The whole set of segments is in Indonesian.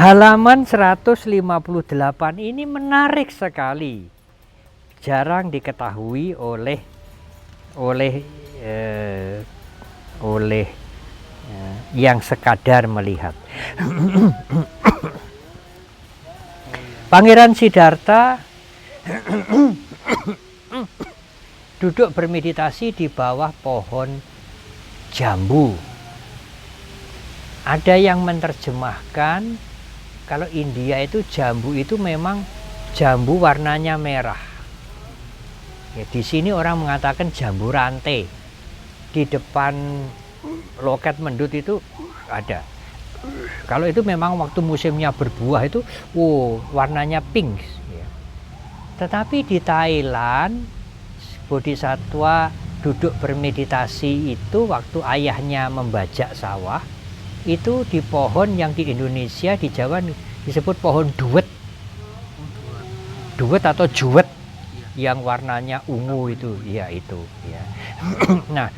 Halaman 158 ini menarik sekali, jarang diketahui oleh yang sekadar melihat. Pangeran Siddhartha duduk bermeditasi di bawah pohon jambu. Ada yang menerjemahkan kalau India itu jambu itu memang jambu warnanya merah. Ya, di sini orang mengatakan jambu rantai. Di depan loket mendut itu ada. Kalau itu memang waktu musimnya berbuah itu, warnanya pink. Ya. Tetapi di Thailand, Bodhisattva duduk bermeditasi itu waktu ayahnya membajak sawah. Itu di pohon yang di Indonesia, di Jawa disebut pohon duet. Duet atau juwet yang warnanya ungu itu, ya itu. Ya. Nah,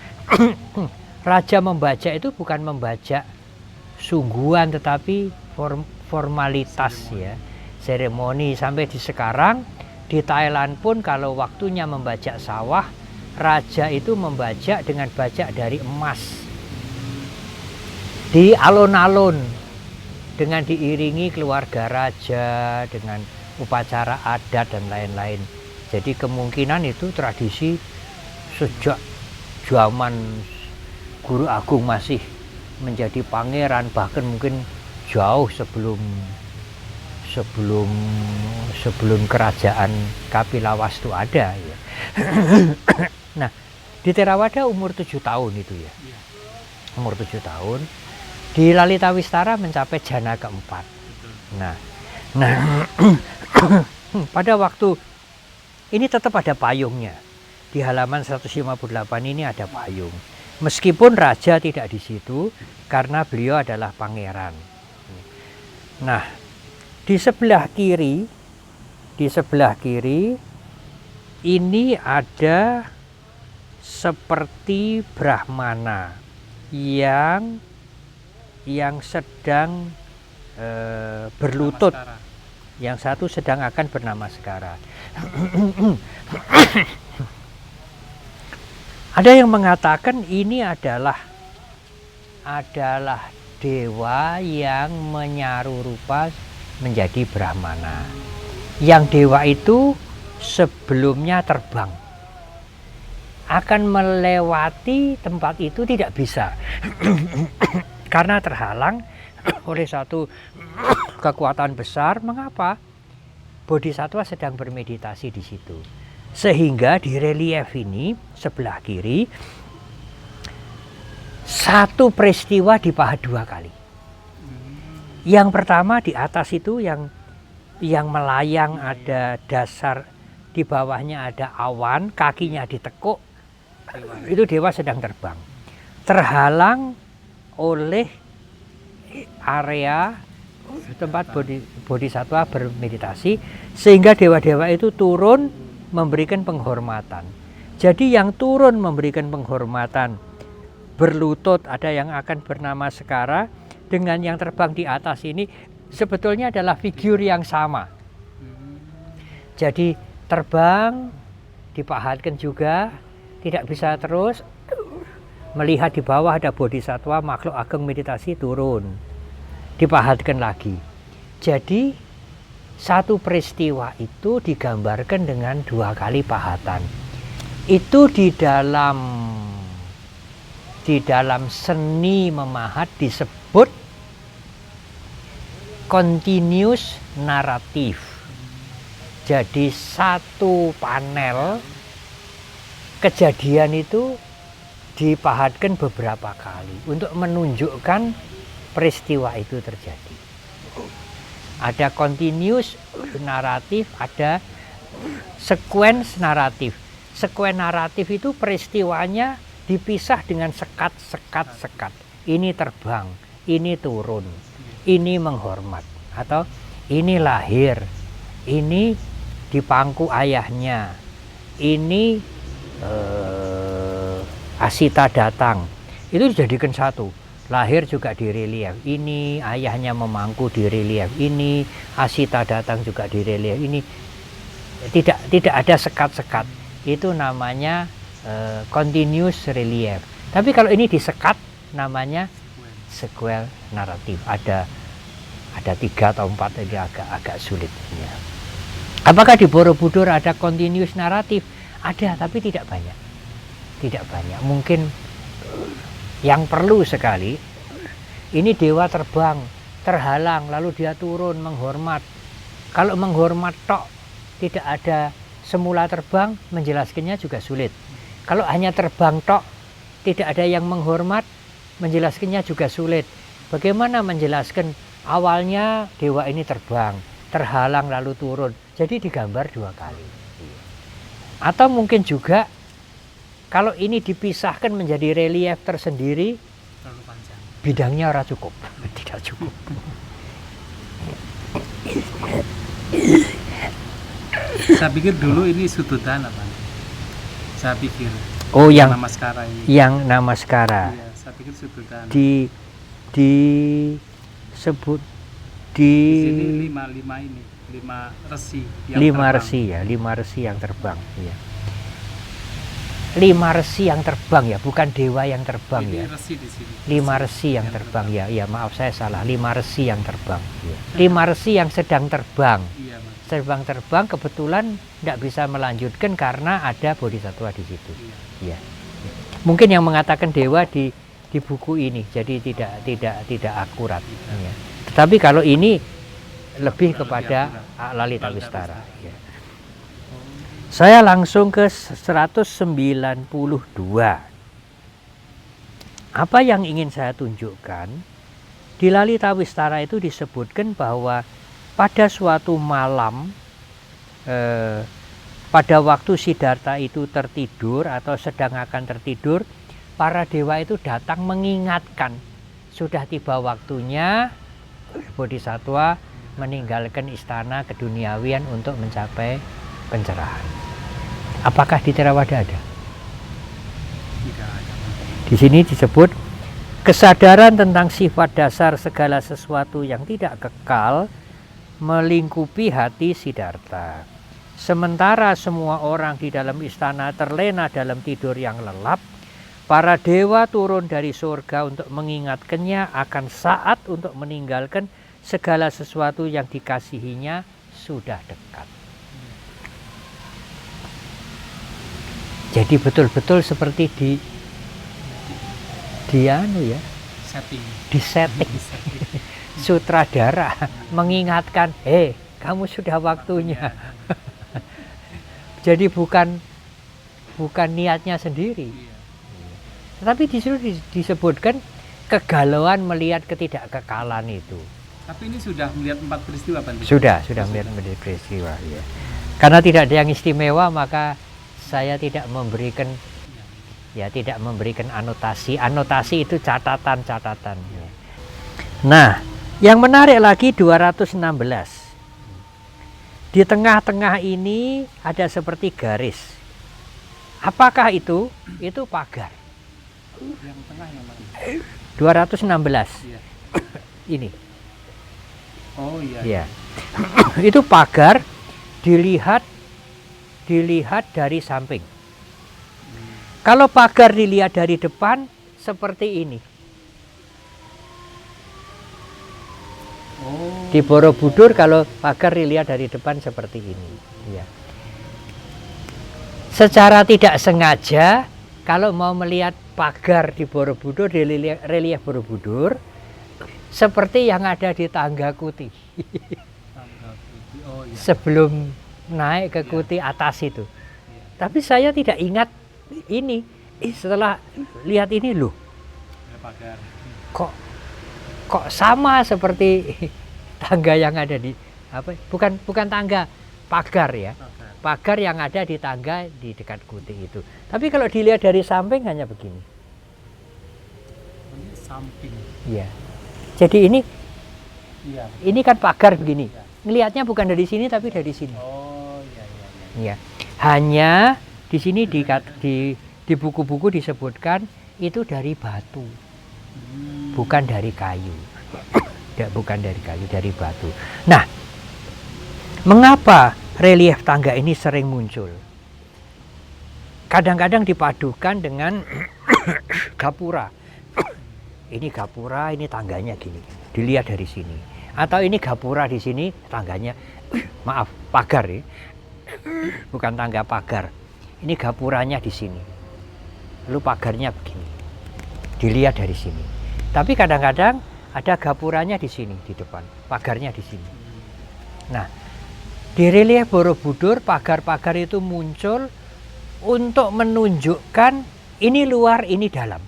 raja membajak itu bukan membajak sungguhan, tetapi formalitas ya, seremoni. Sampai di sekarang di Thailand pun kalau waktunya membajak sawah, raja itu membajak dengan bajak dari emas. Di alun-alun dengan diiringi keluarga raja dengan upacara adat dan lain-lain. Jadi kemungkinan itu tradisi sejak zaman Guru Agung masih menjadi pangeran, bahkan mungkin jauh sebelum kerajaan Kapilawastu ada ya. Nah, di Theravada umur 7 tahun itu ya. Umur 7 tahun. Di Lalita Wistara mencapai jana keempat. Nah, pada waktu ini tetap ada payungnya. Di halaman 158 ini ada payung. Meskipun raja tidak di situ karena beliau adalah pangeran. Nah, di sebelah kiri ini ada seperti Brahmana yang sedang berlutut, yang satu sedang akan bernamaskara. Ada yang mengatakan ini adalah dewa yang menyaru rupa menjadi Brahmana. Yang dewa itu sebelumnya terbang, akan melewati tempat itu tidak bisa karena terhalang oleh satu kekuatan besar. Mengapa? Bodhisattva sedang bermeditasi di situ, sehingga di relief ini sebelah kiri satu peristiwa dipahat 2 kali. Yang pertama di atas itu yang melayang, ada dasar, di bawahnya ada awan, kakinya ditekuk, itu dewa sedang terbang, terhalang oleh area tempat Bodhisattva bermeditasi, sehingga dewa-dewa itu turun memberikan penghormatan. Jadi yang turun memberikan penghormatan berlutut, ada yang akan bernamaskara, dengan yang terbang di atas ini sebetulnya adalah figur yang sama. Jadi terbang, dipahatkan juga, tidak bisa terus. Melihat di bawah ada Bodhisattva, makhluk agung meditasi, turun, dipahatkan lagi. Jadi satu peristiwa itu digambarkan dengan 2 kali pahatan. Itu di dalam seni memahat disebut continuous narrative. Jadi satu panel kejadian itu dipahatkan beberapa kali untuk menunjukkan peristiwa itu terjadi. Ada continuous naratif, ada sequence naratif. Sequence naratif itu peristiwanya dipisah dengan sekat. Ini terbang, ini turun, ini menghormat, atau ini lahir, ini di pangku ayahnya. Ini Asita datang, itu dijadikan satu. Lahir juga di relief. Ini ayahnya memangku di relief. Ini Asita datang juga di relief. Ini tidak ada sekat-sekat. Itu namanya continuous relief. Tapi kalau ini disekat namanya sequel naratif. Ada 3 atau 4, jadi agak sulit. Ya. Apakah di Borobudur ada continuous naratif? Ada, tapi tidak banyak. Tidak banyak. Mungkin yang perlu sekali, ini dewa terbang, terhalang, lalu dia turun menghormat. Kalau menghormat tok, tidak ada semula terbang, menjelaskannya juga sulit. Kalau hanya terbang tok, tidak ada yang menghormat, menjelaskannya juga sulit. Bagaimana menjelaskan awalnya dewa ini terbang, terhalang lalu turun, jadi digambar 2 kali. Atau mungkin juga kalau ini dipisahkan menjadi relief tersendiri, bidangnya ora cukup, tidak cukup. Saya pikir dulu ini sudutan apa? Saya pikir. Oh, yang Namaskara ini. Yang Namaskara. Iya, saya pikir sudutan. Disebut di sini 5 ini, 5 resi yang 5 terbang. resi ya, 5 resi yang terbang, ya. 5 resi yang terbang ya, bukan dewa yang terbang Ini ya. resi di sini. 5 resi yang terbang ya. Ya, maaf saya salah. 5 resi yang terbang. Ya. 5 resi yang sedang terbang. Iya, Mas. Terbang kebetulan tidak bisa melanjutkan karena ada bodhisattva di situ. Iya. Ya. Mungkin yang mengatakan dewa di buku ini, jadi tidak akurat. Ya. Tetapi kalau ini lebih kepada Lalitawistara. Ya. Saya langsung ke 192. Apa yang ingin saya tunjukkan? Di Lalitawistara itu disebutkan bahwa pada suatu malam, pada waktu Siddhartha itu tertidur atau sedang akan tertidur, para dewa itu datang mengingatkan, sudah tiba waktunya bodhisattva meninggalkan istana keduniawian untuk mencapai pencerahan. Apakah di Theravada ada? Tidak ada. Di sini disebut kesadaran tentang sifat dasar segala sesuatu yang tidak kekal melingkupi hati Siddhartha. Sementara semua orang di dalam istana terlena dalam tidur yang lelap, para dewa turun dari surga untuk mengingatkannya akan saat untuk meninggalkan segala sesuatu yang dikasihinya sudah dekat. Jadi betul-betul seperti di setting sutradara mengingatkan, kamu sudah waktunya. Jadi bukan niatnya sendiri. Tetapi disuruh disebutkan kegalauan melihat ketidakkekalan itu. Tapi ini sudah melihat 4 peristiwa, Pak? Sudah melihat peristiwa. Ya. Karena tidak ada yang istimewa, maka saya tidak memberikan anotasi. Anotasi itu catatan-catatan. Ya. Nah, yang menarik lagi 216. Di tengah-tengah ini ada seperti garis. Apakah itu? Itu pagar. Yang tengah yang mana? 216. Iya. Ini. Oh iya. Ya. Itu pagar dilihat dari samping. Kalau pagar dilihat dari depan seperti ini. Oh. Di Borobudur kalau pagar dilihat dari depan seperti ini. Ya. Secara tidak sengaja kalau mau melihat pagar di Borobudur, di relief Borobudur, seperti yang ada di Tangga Kuti. Oh, iya. Sebelum naik ke Kuti atas itu. Tapi saya tidak ingat ini. Setelah lihat ini loh, Pagar. kok sama seperti tangga yang ada di bukan tangga, pagar ya. Pagar yang ada di tangga di dekat Kuti itu. Tapi kalau dilihat dari samping hanya begini. Ini samping. Iya. Jadi ini Iya. kan pagar begini. Ngelihatnya bukan dari sini tapi dari sini. Oh iya. Ya. Hanya di sini di buku-buku disebutkan itu dari batu, bukan dari kayu. Tidak, bukan dari kayu, dari batu. Nah, mengapa relief tangga ini sering muncul? Kadang-kadang dipadukan dengan gapura. Ini gapura, ini tangganya gini. Dilihat dari sini. Atau ini gapura di sini, tangganya maaf, pagar ya. Bukan tangga, pagar. Ini gapuranya di sini. Lalu pagarnya begini. Dilihat dari sini. Tapi kadang-kadang ada gapuranya di sini di depan, pagarnya di sini. Nah, di relief Borobudur pagar-pagar itu muncul untuk menunjukkan ini luar, ini dalam.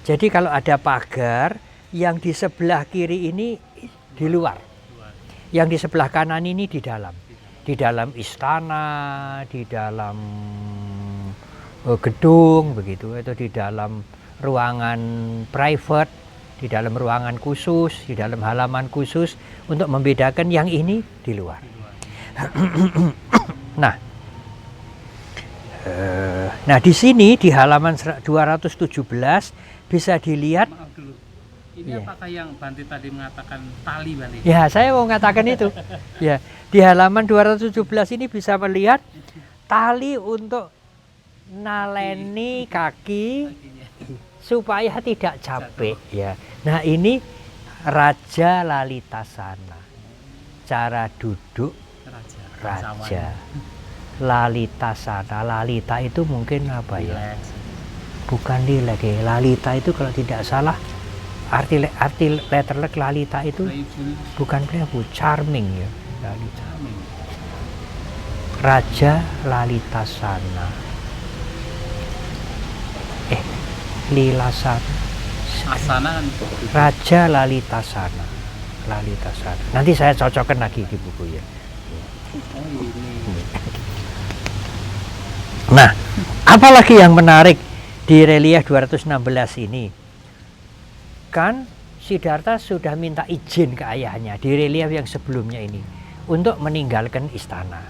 Jadi kalau ada pagar yang di sebelah kiri ini di luar, yang di sebelah kanan ini di dalam. Di dalam istana, di dalam gedung begitu, atau di dalam ruangan private, di dalam ruangan khusus, di dalam halaman khusus untuk membedakan yang ini di luar. Nah, di sini di halaman 217 bisa dilihat. Maaf dulu. Ini apakah yang Bante tadi mengatakan tali, Bante? Ya, saya mau mengatakan itu. Ya, di halaman 217 ini bisa melihat tali untuk naleni kaki supaya tidak capek ya. Nah, ini Raja Lalitasana. Cara duduk raja. Lalitasana. Lalita itu mungkin apa ya? Bukan rileks ya. Lalita itu kalau tidak salah arti letter Lalita itu bukan playful, charming ya. Lalita. Raja Lalitasana. Lilasana. Asana kan Raja Lalitasana. Lalitasana. Nanti saya cocokkan lagi di buku ya. Nah, apalagi yang menarik di relief 216 ini? Kan Siddhartha sudah minta izin ke ayahnya di relief yang sebelumnya ini untuk meninggalkan istana.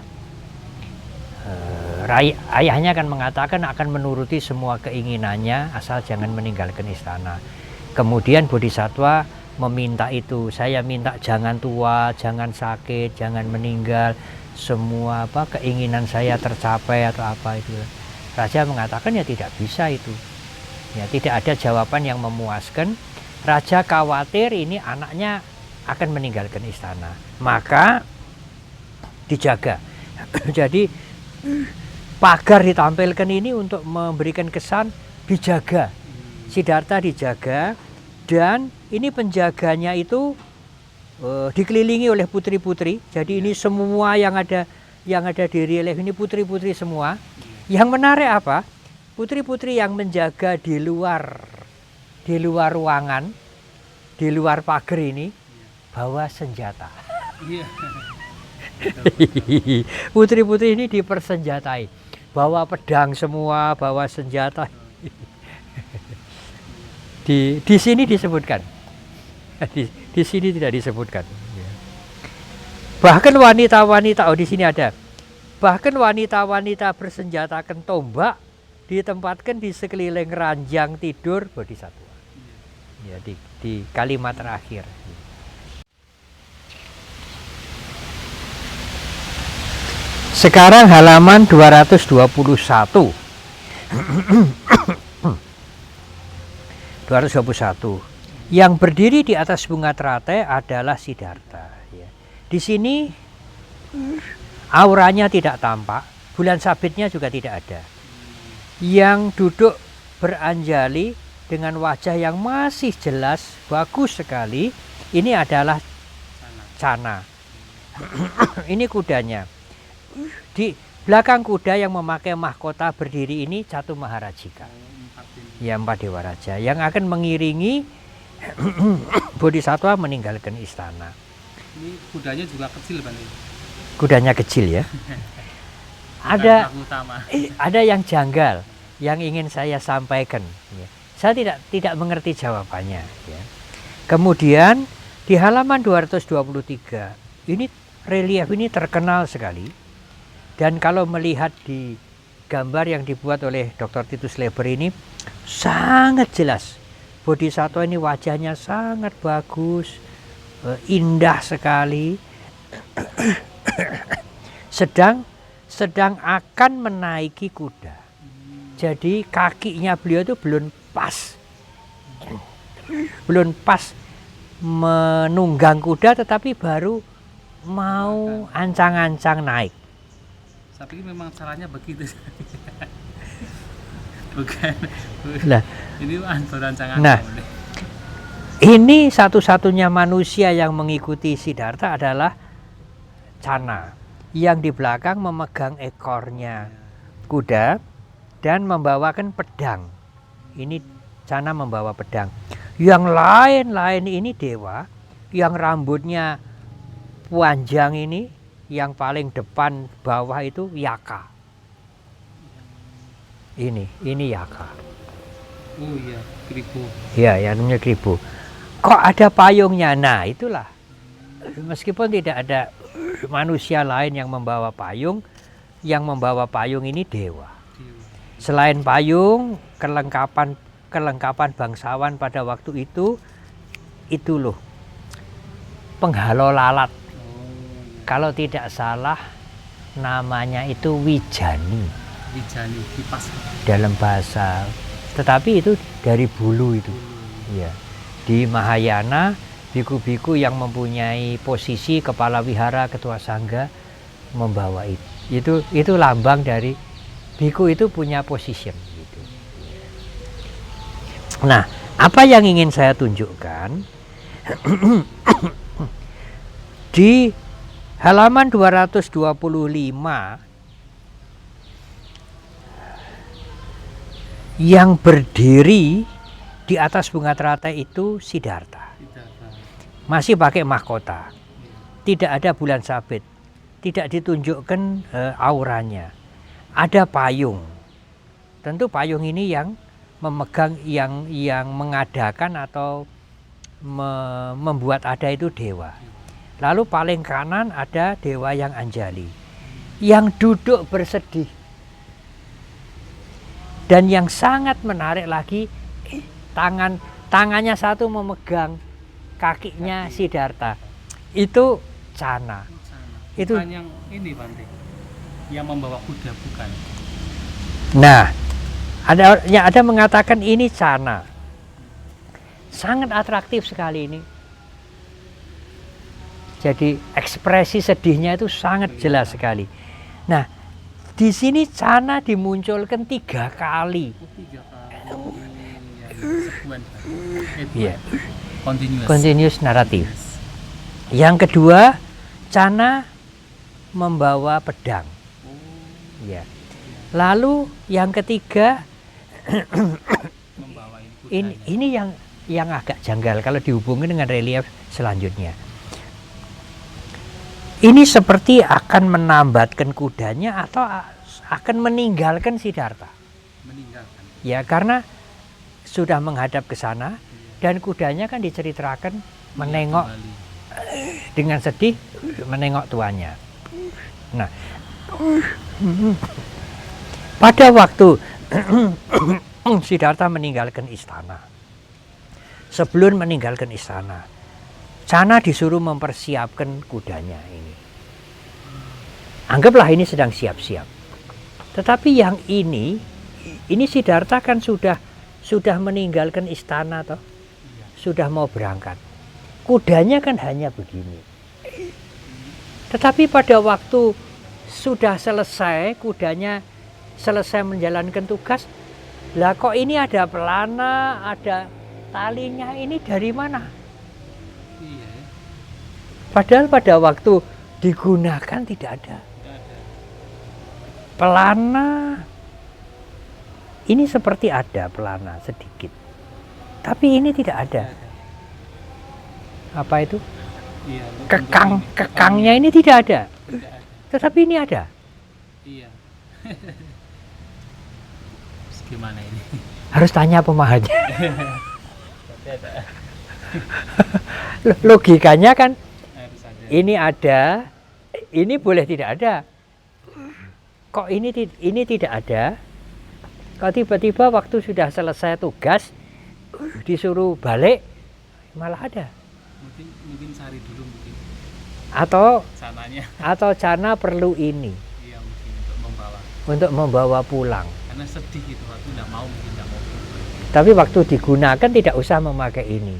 Ayahnya akan mengatakan akan menuruti semua keinginannya asal jangan meninggalkan istana. Kemudian Bodhisattva meminta itu, saya minta jangan tua, jangan sakit, jangan meninggal, semua keinginan saya tercapai atau apa itu. Raja mengatakan ya tidak bisa itu. Ya, tidak ada jawaban yang memuaskan. Raja khawatir ini anaknya akan meninggalkan istana. Maka dijaga. Jadi pagar ditampilkan ini untuk memberikan kesan dijaga. Siddhartha dijaga, dan ini penjaganya itu dikelilingi oleh putri-putri. Jadi ini semua yang ada di relief ini putri-putri semua. Yang menarik apa? Putri-putri yang menjaga di luar ruangan, di luar pagar ini bawa senjata. Putri-putri ini dipersenjatai, bawa pedang semua, bawa senjata. Di sini disebutkan, di sini tidak disebutkan. Bahkan wanita-wanita, di sini ada. Bahkan wanita-wanita bersenjatakan tombak ditempatkan di sekeliling ranjang tidur Bodhisattva. Ya, di kalimat terakhir. Sekarang halaman 221. 221. Yang berdiri di atas bunga teratai adalah Siddhartha. Ya. Di sini auranya tidak tampak, bulan sabitnya juga tidak ada. Yang duduk beranjali dengan wajah yang masih jelas, bagus sekali, ini adalah Cana. Ini kudanya. Di belakang kuda yang memakai mahkota berdiri ini Catu Maharajika. Ya, 4 dewa raja yang akan mengiringi Bodhisattva meninggalkan istana. Ini kudanya juga kecil, Bang. Kudanya kecil ya. Ada yang janggal yang ingin saya sampaikan. Ya. Saya tidak mengerti jawabannya. Ya. Kemudian di halaman 223 ini relief ini terkenal sekali. Dan kalau melihat di gambar yang dibuat oleh Dr. Titus Leber ini sangat jelas. Bodhisattva ini wajahnya sangat bagus, indah sekali. sedang akan menaiki kuda. Jadi kakinya beliau itu belum pas menunggang kuda, tetapi baru mau ancang-ancang naik. Saya pikir memang caranya begitu. Bukan. Nah, Ini rancangan. Nah, ini satu-satunya manusia yang mengikuti Siddhartha adalah Cana, yang di belakang memegang ekornya kuda dan membawakan pedang. Ini Cana membawa pedang. Yang lain-lain ini dewa, yang rambutnya panjang ini, yang paling depan bawah itu Yaka. Ini Yaka. Oh iya, Kribo. Ya, yang namanya Kribo. Kok ada payungnya? Nah, itulah. Meskipun tidak ada manusia lain yang membawa payung, yang membawa payung ini dewa. Selain payung, kelengkapan bangsawan pada waktu itu loh, penghalau lalat. Kalau tidak salah namanya itu Wijani. Wijani, kipas. Dalam bahasa, tetapi itu dari bulu itu. Ya. Di Mahayana, biku-biku yang mempunyai posisi kepala wihara, ketua sangga membawa itu. Itu lambang dari biku itu punya position gitu. Nah, apa yang ingin saya tunjukkan di halaman 225, yang berdiri di atas bunga teratai itu Siddhartha. Masih pakai mahkota. Tidak ada bulan sabit. Tidak ditunjukkan auranya. Ada payung. Tentu payung ini yang memegang, yang mengadakan atau membuat ada itu dewa. Lalu paling kanan ada dewa yang Anjali, yang duduk bersedih. Dan yang sangat menarik lagi, tangannya satu memegang kakinya Siddhartha. Itu Cana. Itu bukan yang ini, Bante. Yang membawa kuda, bukan. Nah, ada mengatakan ini Cana. Sangat atraktif sekali ini. Jadi ekspresi sedihnya itu sangat jelas sekali. Nah, di sini Cana dimunculkan 3 kali. 3 kali. Iya. Continuous. Continuous naratif. Yang kedua, Cana membawa pedang. Ya. Lalu yang ketiga, ini yang agak janggal kalau dihubungkan dengan relief selanjutnya. Ini seperti akan menambatkan kudanya atau akan meninggalkan Siddhartha. Meninggalkan. Ya, karena sudah menghadap ke sana dan kudanya kan diceritakan menengok dengan sedih, menengok tuannya. Nah, pada waktu Siddhartha meninggalkan istana, sebelum meninggalkan istana, Cana disuruh mempersiapkan kudanya ini. Anggaplah ini sedang siap-siap. Tetapi yang ini Siddhartha kan sudah meninggalkan istana toh. Sudah mau berangkat. Kudanya kan hanya begini. Tetapi pada waktu sudah selesai, kudanya selesai menjalankan tugas, lah kok ini ada pelana, ada talinya, ini dari mana? Padahal pada waktu digunakan tidak ada. Pelana ini seperti ada pelana sedikit, tapi ini tidak ada. Apa itu? Kekangnya ini tidak ada. Tetapi ini ada. Iya. Gimana ini? Harus tanya pemahamannya. Logikanya kan ini ada, ini boleh tidak ada. kok ini tidak ada. Kok tiba-tiba waktu sudah selesai tugas disuruh balik malah ada. Mungkin cari dulu mungkin Atau sananya. Cana perlu ini Iya, mungkin untuk membawa pulang. karena sedih gitu waktu nggak mau pulang. Tapi waktu digunakan tidak usah memakai ini.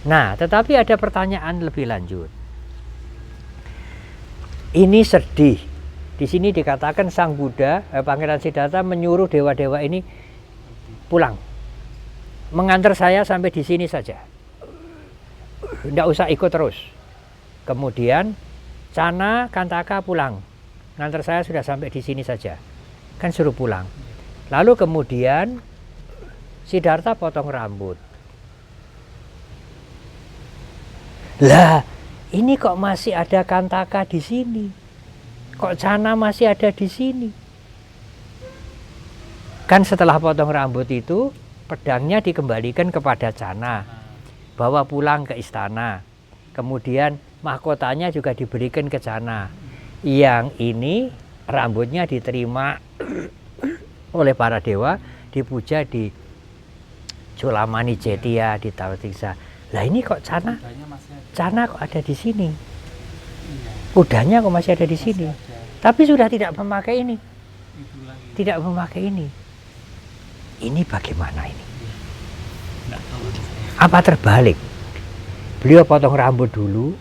Nah, tetapi ada pertanyaan lebih lanjut. Ini sedih. Di sini dikatakan Sang Buddha, Pangeran Siddhartha menyuruh dewa-dewa ini pulang. Mengantar saya sampai di sini saja. Tidak usah ikut terus. Kemudian Cana, Kantaka pulang. Ngantar saya sudah sampai di sini saja. Kan suruh pulang. Lalu kemudian Siddhartha potong rambut. Lah, ini kok masih ada Kantaka di sini? Kok Cana masih ada di sini? Kan setelah potong rambut itu, pedangnya dikembalikan kepada Cana. Bawa pulang ke istana. Kemudian mahkotanya juga diberikan ke Cana. Yang ini rambutnya diterima oleh para dewa, dipuja di Culamani Jetya, di Tawatiksa. Lah ini kok Cana kok ada di sini? Kudanya kok masih ada di sini? Tapi sudah tidak memakai ini. Tidak memakai ini. Ini bagaimana ini? Apa terbalik? Beliau potong rambut dulu,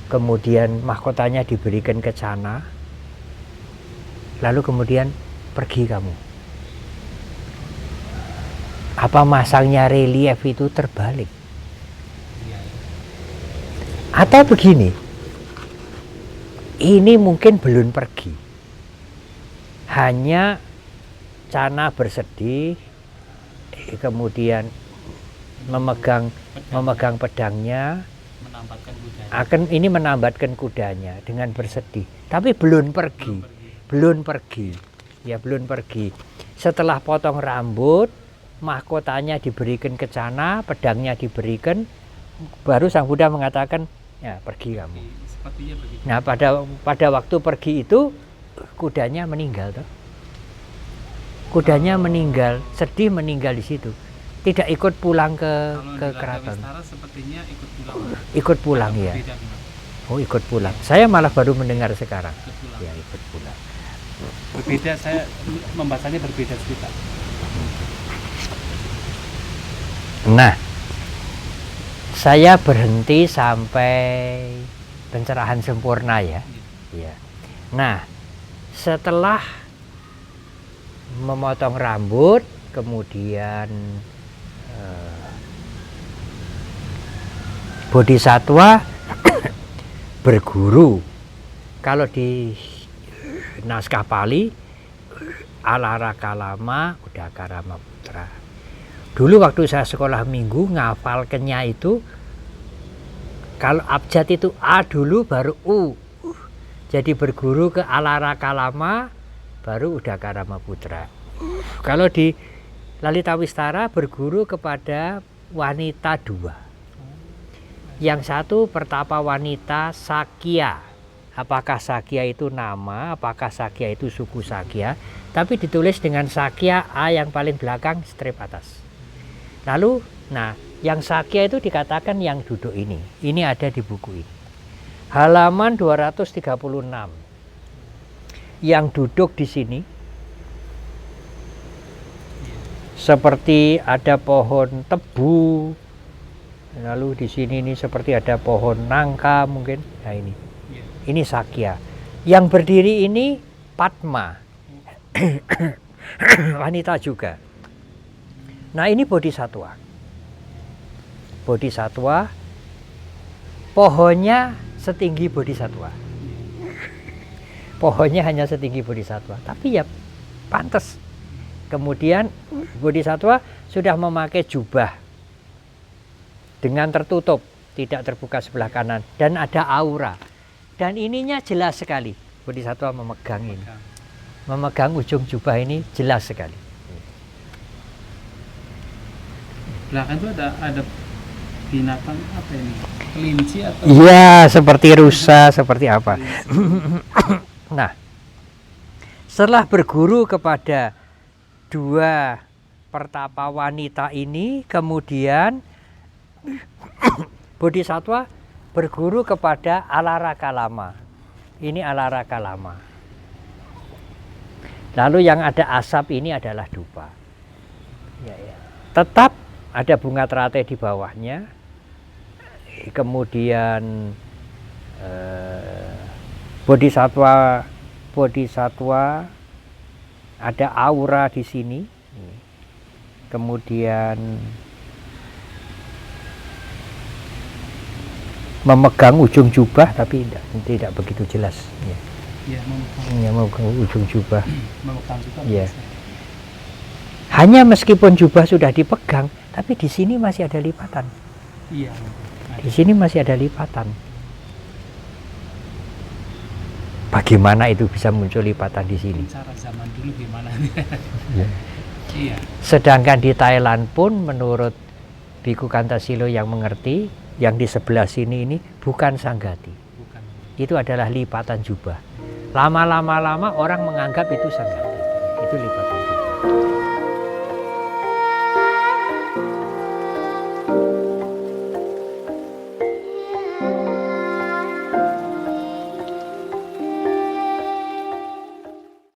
kemudian mahkotanya diberikan ke Cana, lalu kemudian pergi kamu. Apa masangnya relief itu terbalik? Atau begini, ini mungkin belum pergi, hanya Cana bersedih, kemudian memegang pedangnya, menambatkan kudanya dengan bersedih, tapi belum pergi. Setelah potong rambut, mahkotanya diberikan ke Cana, pedangnya diberikan, baru Sang Buddha mengatakan, ya pergi kamu. Nah, pada waktu pergi itu kudanya meninggal toh. Kudanya meninggal, sedih meninggal di situ. Tidak ikut pulang ke keraton. Sepertinya ikut pulang ya. Oh, ikut pulang. Saya malah baru mendengar sekarang. Ya, ikut pulang. Berbeda, saya membacanya berbeda cerita. Nah, saya berhenti sampai pencerahan sempurna ya. Ya. Nah, setelah memotong rambut, kemudian Bodhisattva berguru. Kalau di naskah Pali, Alara Kalama Udakarama Putra. Dulu waktu saya sekolah minggu ngafalkannya itu, kalau abjad itu A dulu baru U. Jadi berguru ke Alara Kalama baru Udakarama Putra. Kalau di Lalita Wistara berguru kepada wanita dua. Yang satu pertapa wanita Sakya. Apakah Sakya itu nama, apakah Sakya itu suku Sakya, tapi ditulis dengan Sakya A yang paling belakang strip atas. Lalu, nah, yang Sakya itu dikatakan yang duduk ini. Ini ada di buku ini. Halaman 236. Yang duduk di sini seperti ada pohon tebu. Lalu di sini ini seperti ada pohon nangka mungkin. Nah ini. Ini Sakya. Yang berdiri ini Padma. Wanita juga. Nah, ini Bodhisattva. Bodhisattva pohonnya setinggi Bodhisattva. Pohonnya hanya setinggi Bodhisattva, tapi ya pantas. Kemudian Bodhisattva sudah memakai jubah dengan tertutup, tidak terbuka sebelah kanan, dan ada aura. Dan ininya jelas sekali. Bodhisattva memegang ini. Memegang ujung jubah ini jelas sekali. Belakang itu ada binatang apa ini? Kelinci atau? Iya, seperti rusa, seperti apa. Nah, Setelah berguru kepada dua pertapa wanita ini, kemudian Bodhisattva berguru kepada Alarakalama. Ini Alarakalama. Lalu yang ada asap ini adalah dupa. Ya, ya. Tetap ada bunga teratai di bawahnya. Kemudian Bodhisattva ada aura di sini. Kemudian memegang ujung jubah, tapi tidak begitu jelas. Ya. Ya, Memegang ujung jubah. memegang juga. Ya. Hanya meskipun jubah sudah dipegang, tapi di sini masih ada lipatan. Iya. Di sini masih ada lipatan. Bagaimana itu bisa muncul lipatan di sini? Cara zaman dulu gimana? Ya. Iya. Sedangkan di Thailand pun menurut Biku Kantasilo yang mengerti, yang di sebelah sini ini bukan sanggati. Bukan. Itu adalah lipatan jubah. Lama-lama orang menganggap itu sanggati. Itu lipatan.